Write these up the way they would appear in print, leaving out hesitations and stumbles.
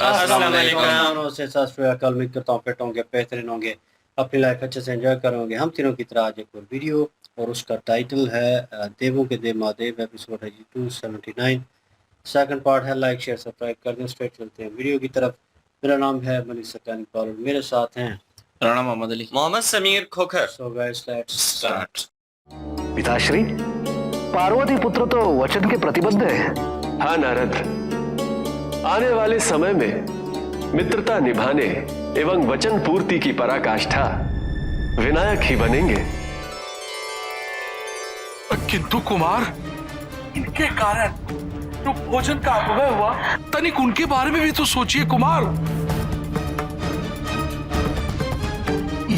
अस्सलाम वालेकुम। सत श्री अकाल। उम्मीद करता हूँ फिट होंगे, बेहतरीन होंगे, अपनी लाइफ अच्छे से एंजॉय करोगे। हम तीनों की तरह आज एक और वीडियो, और उसका टाइटल है देवों के देव महादेव, एपिसोड है जी 279। सेकंड पार्ट है। लाइक शेयर सब्सक्राइब कर दें। स्ट्रेट चलते हैं वीडियो की तरफ। मेरा नाम है मनी सकानी पाल, मेरे साथ हैं Rana Mohammad Ali, Mohammad Sameer Khokhar. So guys let's start. पिताश्री, पार्वती पुत्र तो वचन के प्रतिबद्ध है। हाँ नारद, आने वाले समय में मित्रता निभाने एवं वचन पूर्ति की पराकाष्ठा विनायक ही बनेंगे। किंतु कुमार, इनके कारण जो भोजन का अपव्यय हुआ, तनिक उनके बारे में भी तो सोचिए कुमार।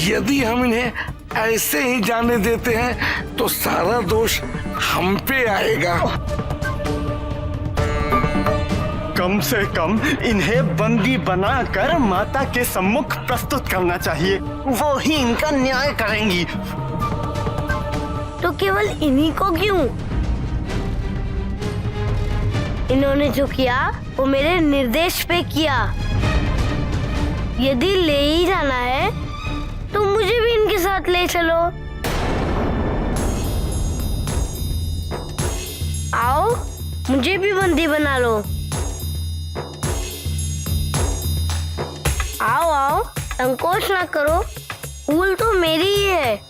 यदि हम इन्हें ऐसे ही जाने देते हैं तो सारा दोष हम पे आएगा। कम से कम इन्हें बंदी बनाकर माता के सम्मुख प्रस्तुत करना चाहिए, वो ही इनका न्याय करेंगी। तो केवल इन्हीं को क्यों? इन्होंने जो किया वो मेरे निर्देश पे किया। यदि ले ही जाना है तो मुझे भी इनके साथ ले चलो। आओ, मुझे भी बंदी बना लो। आओ आओ, संकोच ना करो, भूल तो मेरी ही है।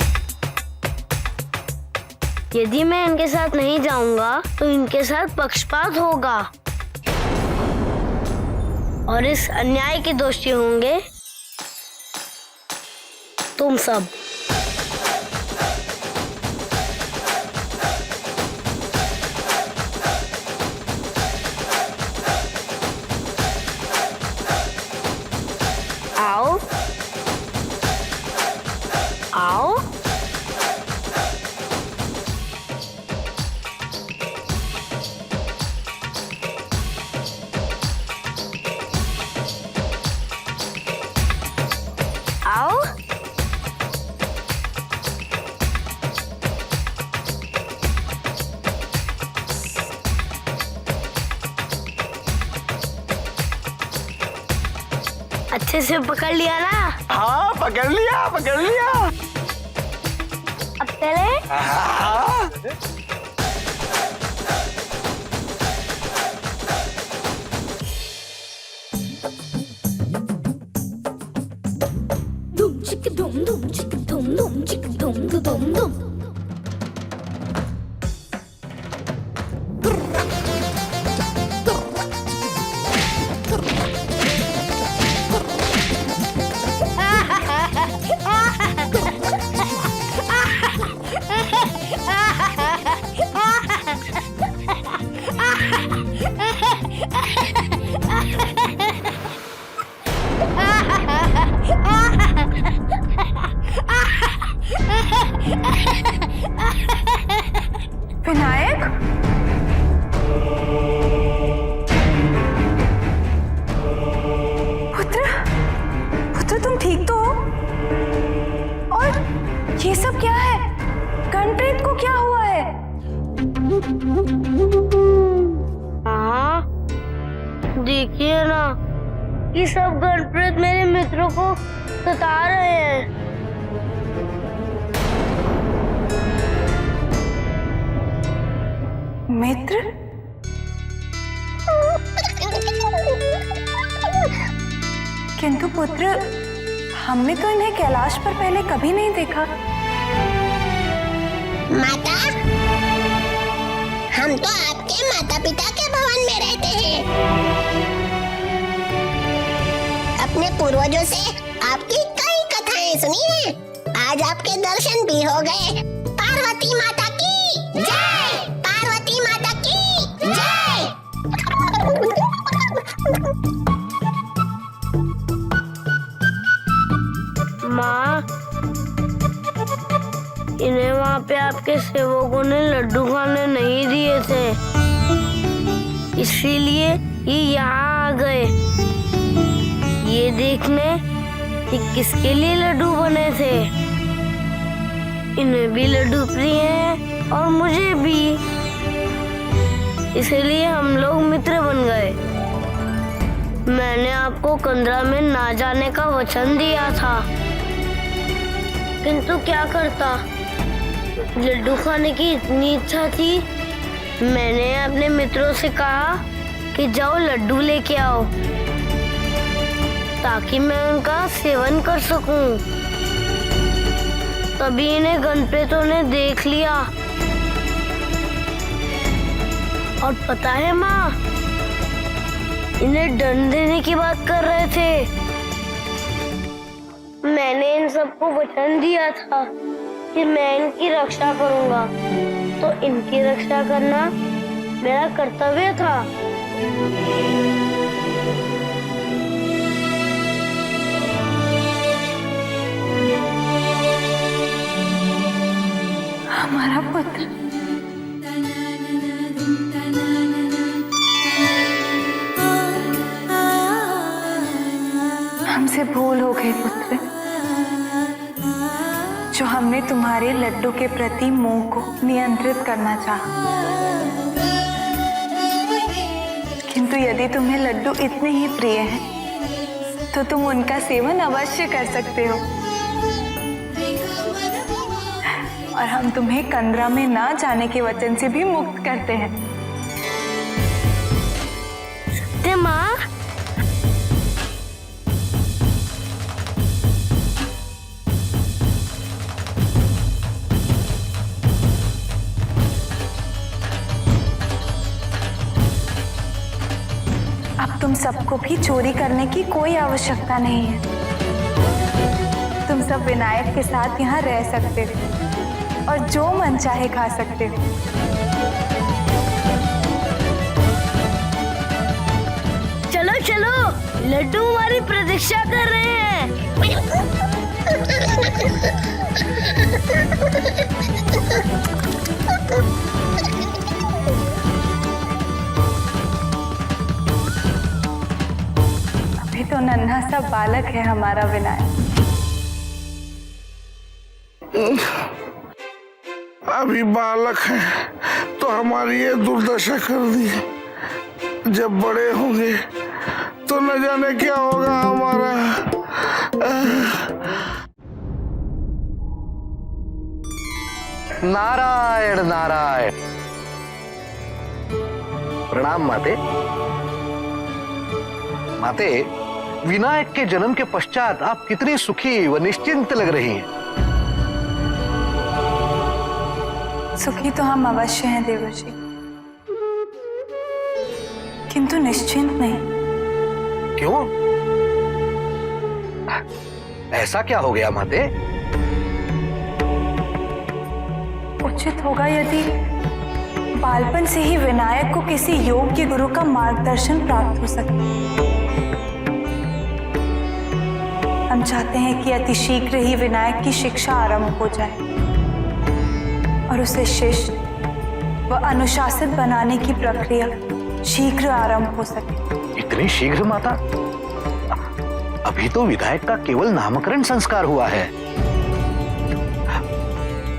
यदि मैं इनके साथ नहीं जाऊंगा तो इनके साथ पक्षपात होगा और इस अन्याय के दोषी होंगे तुम सब। आओ आओ, आओ। अच्छे से पकड़ लिया ना? हाँ, पकड़ लिया, पकड़ लिया। अब चले? धूम चिक धूम धूम चिक धूम धूम चिक धूम धूम धूम। विनायक, पुत्र, पुत्र तुम ठीक तो हो? और ये सब क्या है? गणप्रेत को क्या हुआ है? हाँ, देखिए ना, ये सब गणप्रेत मेरे मित्रों को सता रहे हैं। मित्र? किंतु पुत्र, हमने तो इन्हें कैलाश पर पहले कभी नहीं देखा। माता, हम तो आपके माता पिता के भवन में रहते हैं। अपने पूर्वजों से आपकी कई कथाएं सुनी हैं। आज आपके दर्शन भी हो गए। पार्वती माता की जय! पार्वती माता की जय! माँ, इन्हें वहाँ पे आपके सेवकों ने लड्डू खाने नहीं दिए थे, इसीलिए ये यहाँ आ गए ये देखने कि किसके लिए लड्डू बने थे। इन्हें भी लड्डू प्रिय हैं और मुझे भी, इसलिए हम लोग मित्र बन गए। मैंने आपको कंदरा में ना जाने का वचन दिया था, किंतु क्या करता, लड्डू खाने की इतनी इच्छा थी, मैंने अपने मित्रों से कहा कि जाओ लड्डू लेके आओ ताकि मैं उनका सेवन कर सकूं। तभी इन्हें गणप्रेतों ने देख लिया और पता है माँ, इन्हें दंड देने की बात कर रहे थे। मैंने इन सबको वचन दिया था कि मैं इनकी रक्षा करूंगा, तो इनकी रक्षा करना मेरा कर्तव्य था। हमारा पुत्र हमसे भूल हो गई पुत्र, जो हमने तुम्हारे लड्डू के प्रति मोह को नियंत्रित करना चाहा। किंतु यदि तुम्हें लड्डू इतने ही प्रिय हैं, तो तुम उनका सेवन अवश्य कर सकते हो और हम तुम्हें कंदरा में ना जाने के वचन से भी मुक्त करते हैं। माँ, अब तुम सबको भी चोरी करने की कोई आवश्यकता नहीं है। तुम सब विनायक के साथ यहाँ रह सकते हो और जो मन चाहे खा सकते हो। चलो चलो, लड्डू हमारी प्रतीक्षा कर रहे हैं। अभी तो नन्हा सा बालक है हमारा विनायक। अभी बालक है तो हमारी ये दुर्दशा कर दी। जब बड़े होंगे तो न जाने क्या होगा हमारा। नारायण नारायण। प्रणाम माते। माते, विनायक के जन्म के पश्चात आप कितनी सुखी व निश्चिंत लग रही हैं। सुखी तो हम अवश्य हैं देवर्षि, किंतु निश्चिंत नहीं। क्यों? ऐसा क्या हो गया माते? उचित होगा यदि बालपन से ही विनायक को किसी योग्य गुरु का मार्गदर्शन प्राप्त हो सके। हम चाहते हैं कि अति शीघ्र ही विनायक की शिक्षा आरंभ हो जाए और उसे शिष्ट व अनुशासित बनाने की प्रक्रिया शीघ्र आरंभ हो सके। इतनी शीघ्र माता? अभी तो विधायक का केवल नामकरण संस्कार हुआ है।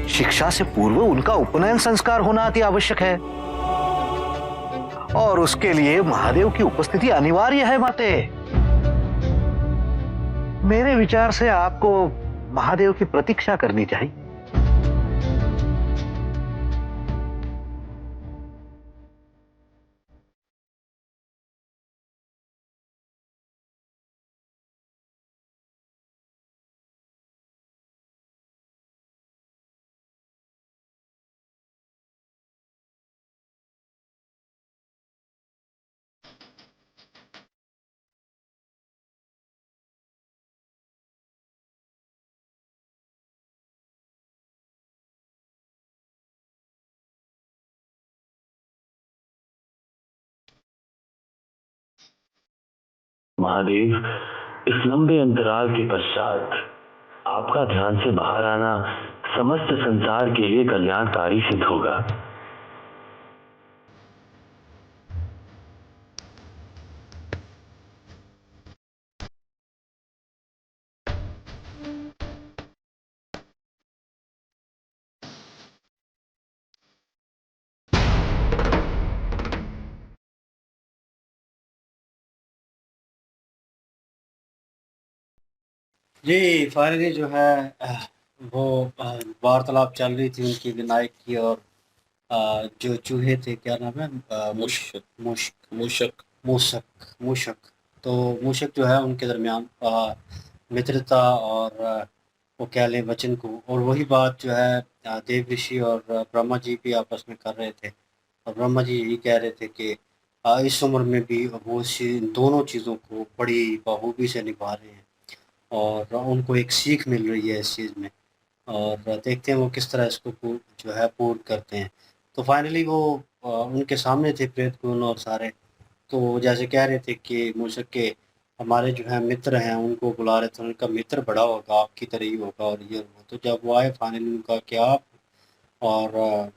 शिक्षा से पूर्व उनका उपनयन संस्कार होना अति आवश्यक है और उसके लिए महादेव की उपस्थिति अनिवार्य है माते। मेरे विचार से आपको महादेव की प्रतीक्षा करनी चाहिए। महादेव, इस लंबे अंतराल के पश्चात आपका ध्यान से बाहर आना समस्त संसार के लिए कल्याणकारी सिद्ध होगा। जी, फाइनली जो है वो वार्तालाप चल रही थी उनकी विनायक की और जो चूहे थे, क्या नाम है? मूषक मुश्क मूषक मूषक। तो मूषक जो है उनके दरमियान मित्रता और वो कह लें वचन को, और वही बात जो है देव ऋषि और ब्रह्मा जी भी आपस में कर रहे थे। और ब्रह्मा जी यही कह रहे थे कि इस उम्र में भी वो इन दोनों चीज़ों को बड़ी बखूबी से निभा रहे हैं और उनको एक सीख मिल रही है इस चीज़ में, और देखते हैं वो किस तरह इसको जो है पूर्ण करते हैं। तो फाइनली वो उनके सामने थे प्रेत गुण और सारे, तो जैसे कह रहे थे कि मूसक के हमारे जो है मित्र हैं उनको बुला रहे थे, उनका मित्र बड़ा होगा आपकी तरह ही होगा और ये वो। तो जब वो आए फाइनली उनका कि आप और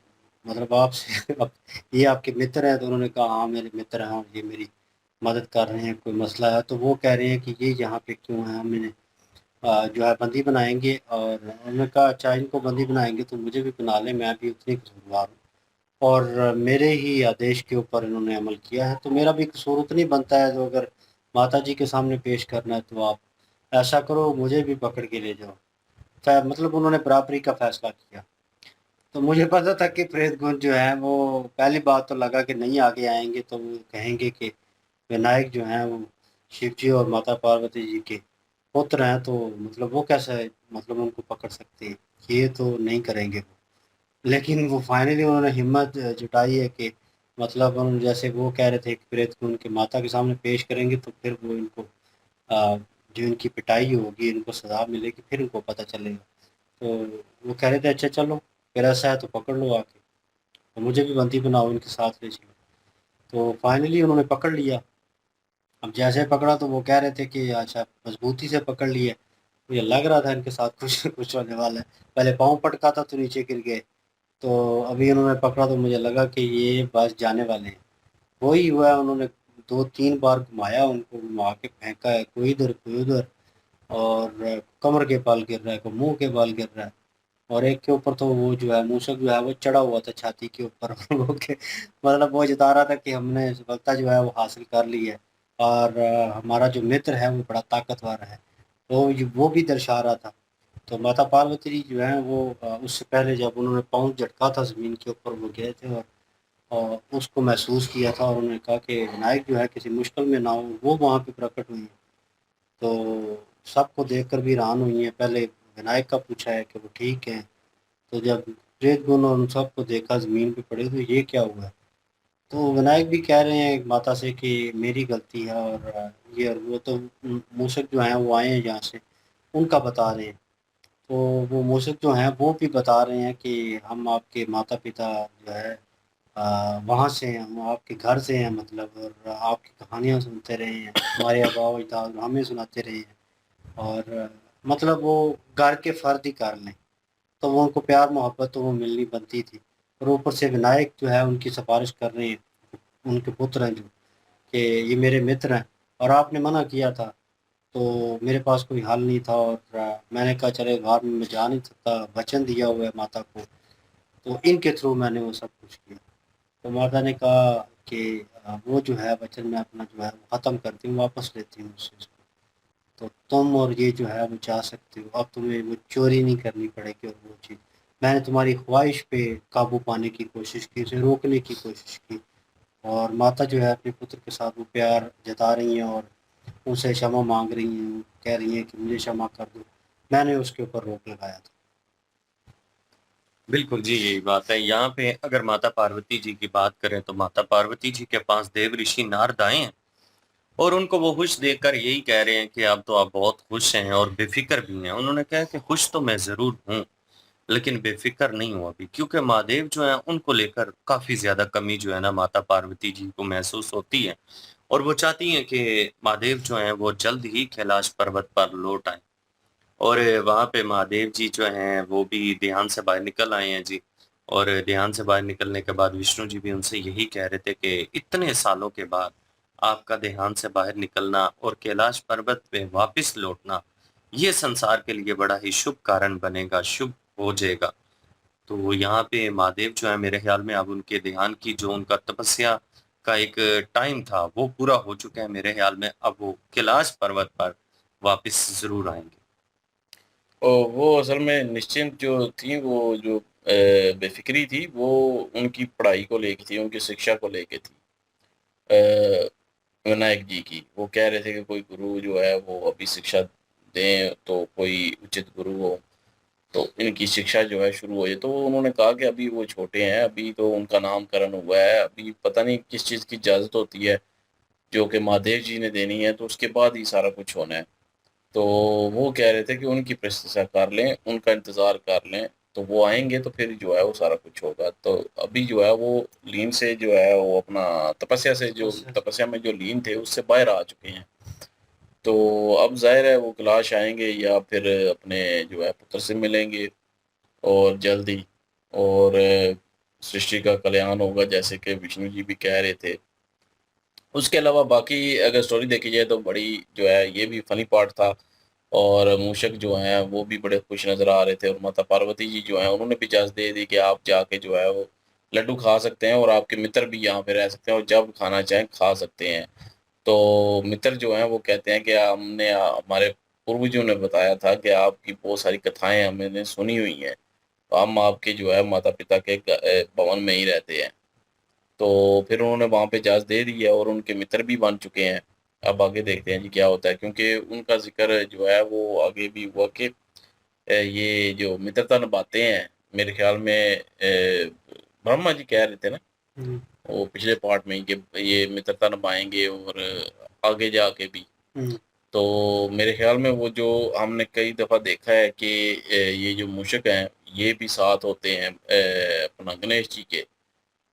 मतलब आपसे अब ये आपके मित्र हैं, तो उन्होंने कहा हाँ मेरे मित्र हैं और ये मेरी मदद कर रहे हैं, कोई मसला है तो वो कह रहे हैं कि ये यहाँ पे क्यों है, हम इन्हें जो है बंदी बनाएंगे। और उन्होंने कहा अच्छा इनको बंदी बनाएंगे तो मुझे भी बना लें, मैं भी उतनी कसूरवार हूँ और मेरे ही आदेश के ऊपर इन्होंने अमल किया है, तो मेरा भी कसूर उतना ही बनता है। तो अगर माता जी के सामने पेश करना है तो आप ऐसा करो मुझे भी पकड़ के ले जाओ। मतलब उन्होंने बराबरी का फैसला किया। तो मुझे पता था कि प्रेत गुण जो है वो पहली बात तो लगा कि नहीं आगे आएंगे, तो वो कहेंगे कि विनायक जो हैं वो शिव जी और माता पार्वती जी के पुत्र हैं, तो मतलब वो कैसे मतलब उनको पकड़ सकते हैं, ये तो नहीं करेंगे वो। लेकिन वो फाइनली उन्होंने हिम्मत जुटाई है कि मतलब उन्होंने जैसे वो कह रहे थे कि प्रेत को उनके माता के सामने पेश करेंगे तो फिर वो इनको जो इनकी पिटाई होगी, इनको सज़ा मिलेगी, फिर इनको पता चलेगा। तो वो कह रहे थे अच्छा चलो फिर ऐसा है तो पकड़ लो आके, तो मुझे भी बंदी बनाओ, इनके साथ ले चलो। तो फाइनली उन्होंने पकड़ लिया। अब जैसे पकड़ा तो वो कह रहे थे कि अच्छा मजबूती से पकड़ लिया। मुझे लग रहा था इनके साथ कुछ कुछ होने वाला है। पहले पाँव पटका था तो नीचे गिर गए, तो अभी उन्होंने पकड़ा तो मुझे लगा कि ये बस जाने वाले हैं। वही हुआ, उन्होंने 2-3 बार घुमाया, उनको घुमा के फेंका है, कोई इधर कोई उधर, और कमर के बाल गिर रहा है, कोई मुँह के बाल गिर रहा है। और एक के ऊपर तो वो जो है मूसक जो है वो चढ़ा हुआ था छाती के ऊपर वो के मतलब वो जता रहा था कि हमने सफलता जो है वो हासिल कर ली है और हमारा जो मित्र है वो बड़ा ताकतवर है। तो वो भी दर्शा रहा था। तो माता पार्वती जी जो है वो उससे पहले जब उन्होंने पाँव झटका था ज़मीन के ऊपर, वो गए थे और उसको महसूस किया था और उन्होंने कहा कि विनायक जो है किसी मुश्किल में ना हो, वो वहाँ पे प्रकट हुई हैं। तो सबको देखकर भी हैरान हुई हैं। पहले विनायक का पूछा है कि वो ठीक है, तो जब प्रेत गुण उन सबको देखा ज़मीन पे पड़े तो ये क्या हुआ है? तो विनायक भी कह रहे हैं माता से कि मेरी गलती है और ये और वो। तो मूसक जो हैं वो आए हैं जहाँ से, उनका बता रहे हैं। तो वो मूसक जो हैं वो भी बता रहे हैं कि हम आपके माता-पिता जो है वहाँ से हैं, हम आपके घर से हैं मतलब, और आपकी कहानियाँ सुनते रहे हैं, हमारे आबा-ओ-अजदाद हमें सुनाते रहे हैं और मतलब वो घर के फ़र्द ही कर लें। तो वो उनको प्यार मोहब्बत तो वो मिलनी बनती थी, और ऊपर से विनायक जो है उनकी सिफ़ारिश कर रहे हैं, उनके पुत्र हैं जो, कि ये मेरे मित्र हैं और आपने मना किया था, तो मेरे पास कोई हल नहीं था और मैंने कहा चले घर में मैं जा नहीं सकता, वचन दिया हुआ है माता को, तो इनके थ्रू मैंने वो सब कुछ किया। तो माता ने कहा कि वो जो है वचन मैं अपना जो है वो ख़त्म करती हूँ, वापस लेती हूँ उससे इसको। तो तुम और ये जो है वो जा सकते हो, अब तुम्हें वो चोरी नहीं करनी पड़ेगी और वो चीज़। मैंने तुम्हारी ख्वाहिश पे काबू पाने की कोशिश की, उसे रोकने की कोशिश की, और माता जो है अपने पुत्र के साथ वो प्यार जता रही हैं और उनसे क्षमा माँग रही हैं, वो कह रही हैं कि मुझे क्षमा कर दो, मैंने उसके ऊपर रोक लगाया था। बिल्कुल जी, यही बात है। यहाँ पे अगर माता पार्वती जी की बात करें तो माता पार्वती जी के पास देव ऋषि नारद आए हैं और उनको वो खुश देखकर यही कह रहे हैं कि अब तो आप बहुत खुश हैं और बेफ़िक्र भी हैं। उन्होंने कहा कि खुश तो मैं ज़रूर हूँ, लेकिन बेफ़िक्र नहीं हूँ अभी, क्योंकि महादेव जो हैं उनको लेकर काफ़ी ज़्यादा कमी जो है ना माता पार्वती जी को महसूस होती है और वो चाहती हैं कि महादेव जो हैं वो जल्द ही कैलाश पर्वत पर लौट आएँ। और वहाँ पे महादेव जी जो हैं वो भी ध्यान से बाहर निकल आए हैं जी। और ध्यान से बाहर निकलने के बाद विष्णु जी भी उनसे यही कह रहे थे कि इतने सालों के बाद आपका ध्यान से बाहर निकलना और कैलाश पर्वत पे वापस लौटना, ये संसार के लिए बड़ा ही शुभ कारण बनेगा, शुभ हो जाएगा। तो यहाँ पे महादेव जो है मेरे ख्याल में अब उनके ध्यान की जो उनका तपस्या का एक टाइम था वो पूरा हो चुका है मेरे ख्याल में, अब वो कैलाश पर्वत पर वापस ज़रूर आएँगे। और वो असल में निश्चिंत जो थी, वो जो बेफिक्री थी, वो उनकी पढ़ाई को लेके थी, उनकी शिक्षा को लेके थी। अ, विनायक जी की, वो कह रहे थे कि कोई गुरु जो है वो अभी शिक्षा दें, तो कोई उचित गुरु हो तो इनकी शिक्षा जो है शुरू हो जाए। तो उन्होंने कहा कि अभी वो छोटे हैं, अभी तो उनका नामकरण हुआ है, अभी पता नहीं किस चीज़ की इजाज़त होती है जो कि महादेव जी ने देनी है, तो उसके बाद ही सारा कुछ होना है। तो वो कह रहे थे कि उनकी प्रतीक्षा कर लें, उनका इंतज़ार कर लें, तो वो आएँगे तो फिर जो है वो सारा कुछ होगा। तो अभी जो है वो लीन से जो है वो अपना तपस्या से जो तपस्या में जो लीन थे उससे बाहर आ चुके हैं। तो अब ज़ाहिर है वो कैलाश आएँगे या फिर अपने जो है पुत्र से मिलेंगे और जल्द ही, और सृष्टि का कल्याण होगा जैसे कि विष्णु जी भी कह रहे थे। उसके अलावा बाकी अगर स्टोरी देखी जाए तो बड़ी जो है ये भी फ़नी पार्ट था, और मूषक जो हैं वो भी बड़े खुश नज़र आ रहे थे, और माता पार्वती जी जो हैं उन्होंने भी इजाज़त दे दी कि आप जाके जो है वो लड्डू खा सकते हैं, और आपके मित्र भी यहाँ पे रह सकते हैं और जब खाना चाहें खा सकते हैं। तो मित्र जो हैं वो कहते हैं कि हमने हमारे पूर्वजों ने बताया था कि आपकी बहुत सारी कथाएँ हमने सुनी हुई हैं, तो हम आपके जो है माता-पिता के भवन में ही रहते हैं। तो फिर उन्होंने वहाँ पे इजाज़त दे दी है और उनके मित्र भी बन चुके हैं। अब आगे देखते हैं जी क्या होता है, क्योंकि उनका ज़िक्र जो है वो आगे भी हुआ कि ये जो मित्रता निभाते हैं, मेरे ख़्याल में ब्रह्मा जी कह रहे थे ना, वो पिछले पार्ट में ही कि ये मित्रता निभाएँगे और आगे जाके भी। तो मेरे ख़्याल में वो जो हमने कई दफ़ा देखा है कि ये जो मूषक हैं, ये भी साथ होते हैं अपना गणेश जी के।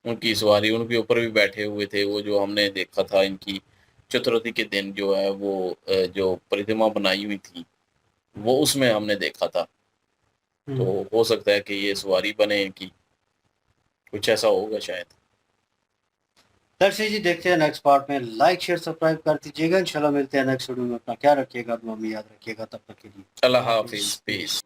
उनकी सवारी उनके ऊपर भी बैठे हुए थे, वो जो हमने देखा था इनकी चतुर्थी के दिन जो है वो जो प्रतिमा बनाई हुई थी, वो उसमें हमने देखा था। तो हो सकता है कि ये सवारी बने इनकी, कुछ ऐसा होगा शायद। दर्शक जी देखते हैं नेक्स्ट पार्ट में। लाइक शेयर सब्सक्राइब कर दीजिएगा। इंशाल्लाह मिलते हैं नेक्स्ट वीडियो में। अपना ख्याल रखिएगा, दुआ में याद रखिएगा। तब तक के लिए अल्लाह हाफ़िज़, पीस।